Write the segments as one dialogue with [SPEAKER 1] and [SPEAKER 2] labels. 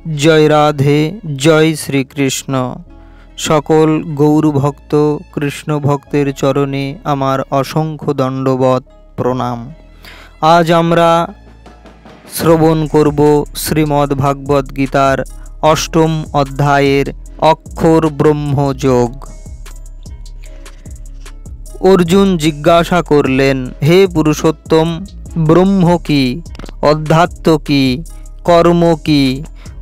[SPEAKER 1] जय राधे जय श्रीकृष्ण। सकल गौरभक्त कृष्ण भक्तेर चरणे आमार असंख्य दंडवत प्रणाम। आज आमरा श्रवण करब श्रीमद्भागवत गीतार अष्टम अध्यायेर अक्षर ब्रह्म योग। अर्जुन जिज्ञासा करलेन, हे पुरुषोत्तम, ब्रह्म की, अध्यात्म की, कर्म की,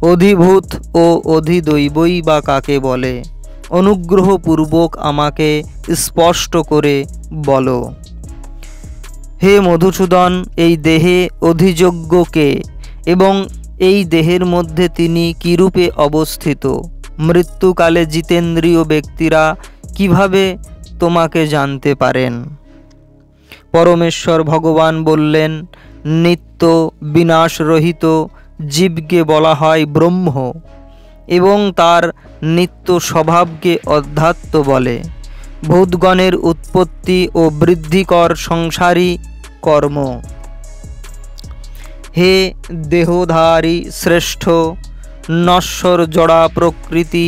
[SPEAKER 1] अधिभूत ओ अधिदैवई बा काके बोले? अनुग्रहपूर्वक आमाके स्पष्ट करे बोलो। हे मधुसूदन, এই দেহে অধিযোগ্য কে এবং এই দেহের মধ্যে তিনি কিরূপে অবস্থিত? মৃত্যুকালে জিতেন্দ্রিয় ব্যক্তিরা কিভাবে তোমাকে জানতে পারেন? পরমেশ্বর ভগবান বললেন, নিত্য বিনাশরহিত জীবকে বলা হয় ব্রহ্ম এবং তার নিত্য স্বভাবকে অধ্যাত্ম বলে। ভূতগণের উৎপত্তি ও বৃদ্ধিকর সংসারী কর্ম। হে দেহধারী শ্রেষ্ঠ, নশ্বর জড়া প্রকৃতি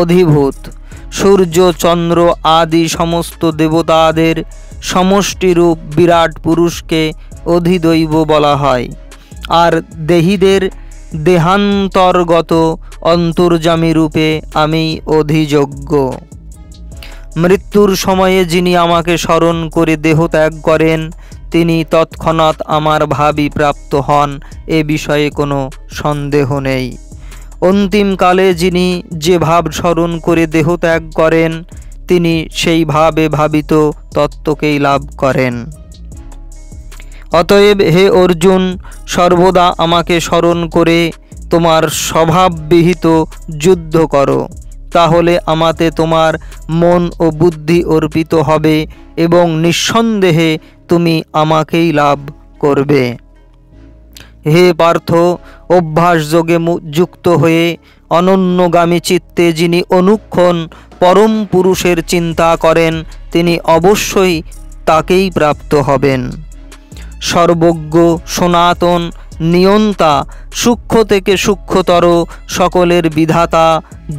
[SPEAKER 1] অধিভূত, সূর্য চন্দ্র আদি সমস্ত দেবতাদের সমষ্টিরূপ বিরাট পুরুষকে অধিদৈব বলা হয়। আর দেহীদের দেহান্তর্গত অন্তর্যামী রূপে আমি অধিযোগ্য। মৃত্যুর সময়ে যিনি আমাকে স্মরণ করে দেহ ত্যাগ করেন তিনি তৎক্ষণাৎ আমার ভাবই প্রাপ্ত হন, এ বিষয়ে কোনো সন্দেহ নেই। অন্তিমকালে যিনি যে ভাব স্মরণ করে দেহ ত্যাগ করেন তিনি সেই ভাবে ভাবিত তত্ত্বকেই লাভ করেন। অতএব হে অর্জুন, সর্বদা আমাকে স্মরণ করে তোমার স্বভাববিহিত যুদ্ধ করো, তাহলে আমাতে তোমার মন ও বুদ্ধি অর্পিত হবে এবং নিঃসন্দেহে তুমি আমাকেই লাভ করবে। হে পার্থ, অভ্যাসযোগে যুক্ত হয়ে অনন্যগামী চিত্তে যিনি অনুক্ষণ পরম পুরুষের চিন্তা করেন তিনি অবশ্যই তাকেই প্রাপ্ত হবেন। সর্বজ্ঞ, সনাতন, নিয়ন্তা, সূক্ষ্ম থেকে সূক্ষ্মতর সকলের বিধাতা,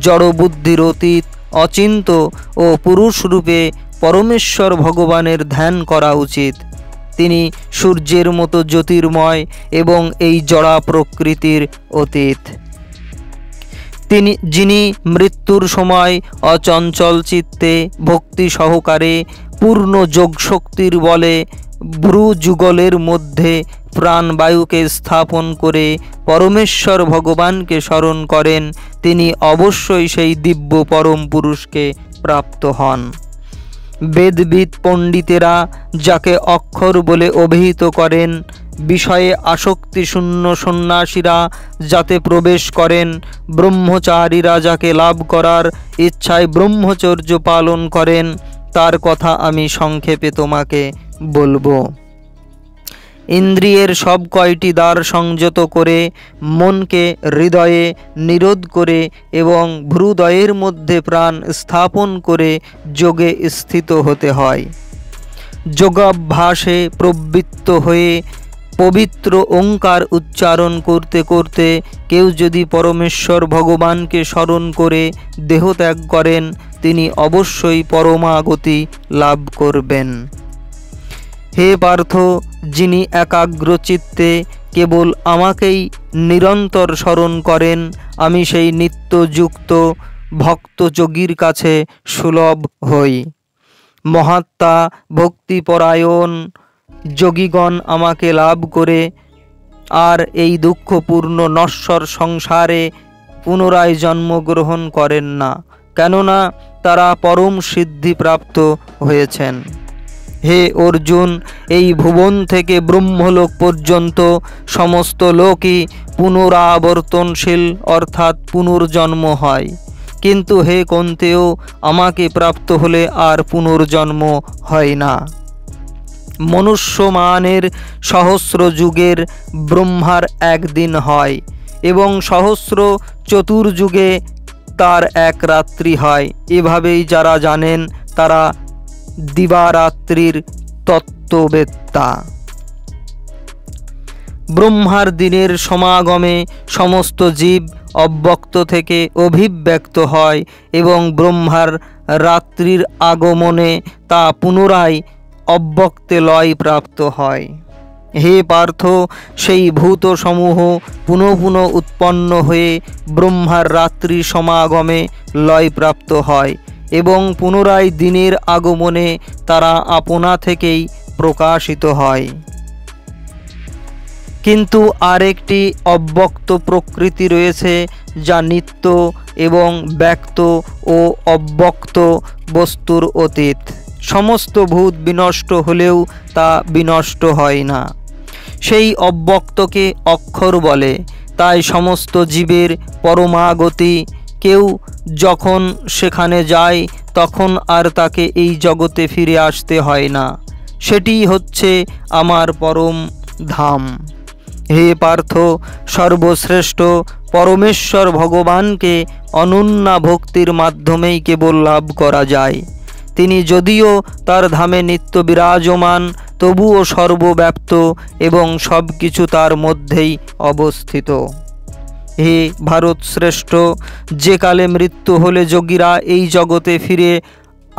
[SPEAKER 1] জড়বুদ্ধির অতীত, অচিন্ত ও পুরুষরূপে পরমেশ্বর ভগবানের ধ্যান করা উচিত। তিনি সূর্যের মতো জ্যোতির্ময় এবং এই জড়া প্রকৃতির অতীত। যিনি মৃত্যুর সময় অচঞ্চল চিত্তে ভক্তি সহকারে পূর্ণ যোগশক্তির বলে ভ্রু যুগলের মধ্যে প্রাণবায়ুকে স্থাপন করে পরমেশ্বর ভগবানকে স্মরণ করেন তিনি অবশ্যই সেই দিব্য পরম পুরুষকে প্রাপ্ত হন। বেদবিদ পণ্ডিতেরা যাকে অক্ষর বলে অভিহিত করেন, বিষয়ে আসক্তি শূন্য সন্ন্যাসীরা যাতে প্রবেশ করেন, ব্রহ্মচারীরা যাকে লাভ করার ইচ্ছায় ব্রহ্মচর্য পালন করেন, তার কথা আমি সংক্ষেপে তোমাকে বলবো। ইন্দ্রিয়ের সব কয়টি দ্বার সংযত করে মনকে হৃদয়ে নিরোধ করে এবং ভ্রুদয়ের মধ্যে প্রাণ স্থাপন করে যোগে স্থিত হতে হয়। যোগাভ্যাসে প্রবৃত্ত হয়ে পবিত্র ওঙ্কার উচ্চারণ করতে করতে কেউ যদি পরমেশ্বর ভগবানকে স্মরণ করে দেহত্যাগ করেন তিনি অবশ্যই পরমাগতি লাভ করবেন। হে পার্থ, যিনি একাগ্রচিত্তে কেবল আমাকেই নিরন্তর স্মরণ করেন আমি সেই নিত্যযুক্ত ভক্তযোগীর কাছে সুলভ হই। মহাত্মা ভক্তিপরায়ণ যোগীগণ আমাকে লাভ করে আর এই দুঃখপূর্ণ নশ্বর সংসারে পুনরায় জন্মগ্রহণ করেন না, কেননা তারা পরম সিদ্ধিপ্রাপ্ত হয়েছেন। হে অর্জুন, এই ভুবন থেকে ব্রহ্মলোক পর্যন্ত সমস্ত লোকই পুনরাবর্তনশীল অর্থাৎ পুনর্জন্ম হয়, কিন্তু হে কন্তেয়, আমাকে প্রাপ্ত হলে আর পুনর্জন্ম হয় না। মনুষ্যমানের সহস্র যুগের ব্রহ্মার একদিন হয় এবং সহস্র চতুর্যুগে তার এক রাত্রি হয়। এভাবেই যারা জানেন তারা দিবারাত্রির তত্ত্ববেত্তা। ব্রহ্মার দিনের সমাগমে সমস্ত জীব অব্যক্ত থেকে অভিব্যক্ত হয় এবং ব্রহ্মার রাত্রির আগমনে তা পুনরায় অব্যক্তে লয় প্রাপ্ত হয়। হে পার্থ, সেই ভূতসমূহ পুনঃ পুনঃ উৎপন্ন হয়ে ব্রহ্মার রাত্রি সমাগমে লয়প্রাপ্ত হয় এবং পুনরায় দিনের আগমনে তারা আপনা থেকেই প্রকাশিত হয়। কিন্তু আরেকটি অব্যক্ত প্রকৃতি রয়েছে, যা নিত্য এবং ব্যক্ত ও অব্যক্ত বস্তুর অতীত। সমস্ত ভূত বিনষ্ট হলেও তা বিনষ্ট হয় না। সেই অব্যক্তকে অক্ষর বলে। তাই সমস্ত জীবের পরমাগতি, কেউ যখন সেখানে যায় তখন আর তাকে এই জগতে ফিরে আসতে হয় না। সেটি হচ্ছে আমার পরম ধাম। হে পার্থ, সর্বশ্রেষ্ঠ পরমেশ্বর ভগবানকে অনন্যা ভক্তির মাধ্যমেই কেবল লাভ করা যায়। তিনি যদিও তার ধামে নিত্য বিরাজমান, তবুও সর্বব্যাপ্ত এবং সব কিছু তার মধ্যেই অবস্থিত। হে ভারত শ্রেষ্ঠ, যে কালে মৃত্যু হলে যোগীরা এই জগতে ফিরে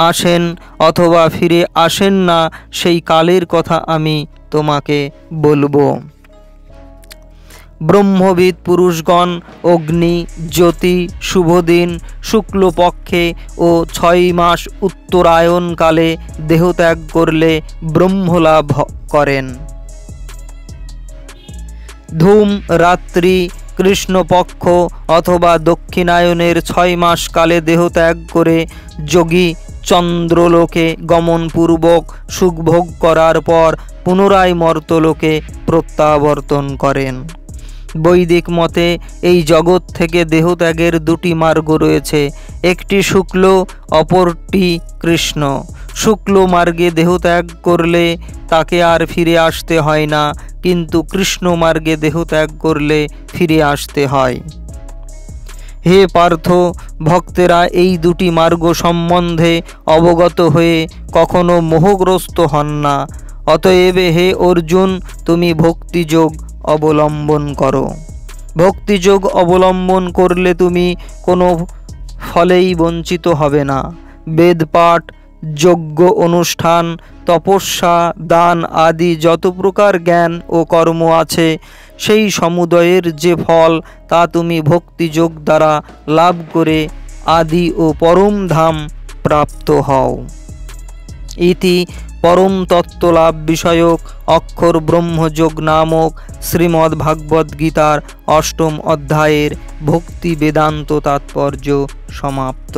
[SPEAKER 1] আসেন অথবা ফিরে আসেন না, সেই কালের কথা আমি তোমাকে বলবো। ব্রহ্মবিদ পুরুষগণ অগ্নি, জ্যোতি, শুভদিন, শুক্লপক্ষে ও 6 মাস উত্তরায়ণকালে দেহত্যাগ করলে ব্রহ্মলাভ করেন। ধূম, রাত্রি, কৃষ্ণপক্ষ অথবা দক্ষিণায়নের 6 মাস কালে দেহত্যাগ করে যোগী চন্দ্রলোকে গমনপূর্বক সুখভোগ করার পর পুনরায় মর্তলোকে প্রত্যাবর্তন করেন। বৈদিক মতে এই জগৎ থেকে দেহত্যাগের 2টি মার্গ রয়েছে, একটি শুক্ল, অপরটি কৃষ্ণ। শুক্ল মার্গে দেহত্যাগ করলে তাকে আর ফিরে আসতে হয় না, কিন্তু কৃষ্ণ মার্গে দেহত্যাগ করলে ফিরে আসতে হয়। হে পার্থ, ভক্তেরা এই 2টি মার্গ সম্বন্ধে অবগত হয়ে কখনো মোহগ্রস্ত হন না। অতএব হে অর্জুন, তুমি ভক্তিযোগ অবলম্বন করো। ভক্তিযোগ অবলম্বন করলে তুমি কোনো ফলেই বঞ্চিত হবে না। বেদপাঠ, যজ্ঞ অনুষ্ঠান, তপস্যা, দান আদি যত প্রকার জ্ঞান ও কর্ম আছে, সেই সমুদয়ের যে ফল তা তুমি ভক্তিযোগ দ্বারা লাভ করে আদি ও পরম ধাম প্রাপ্ত হও। ইতি পরম তত্ত্বলাভ বিষয়ক অক্ষর ব্রহ্মযোগ নামক শ্রীমদ্ ভাগবত গীতার 8ম অধ্যায়ের ভক্তি বেদান্ত তাৎপর্য সমাপ্ত।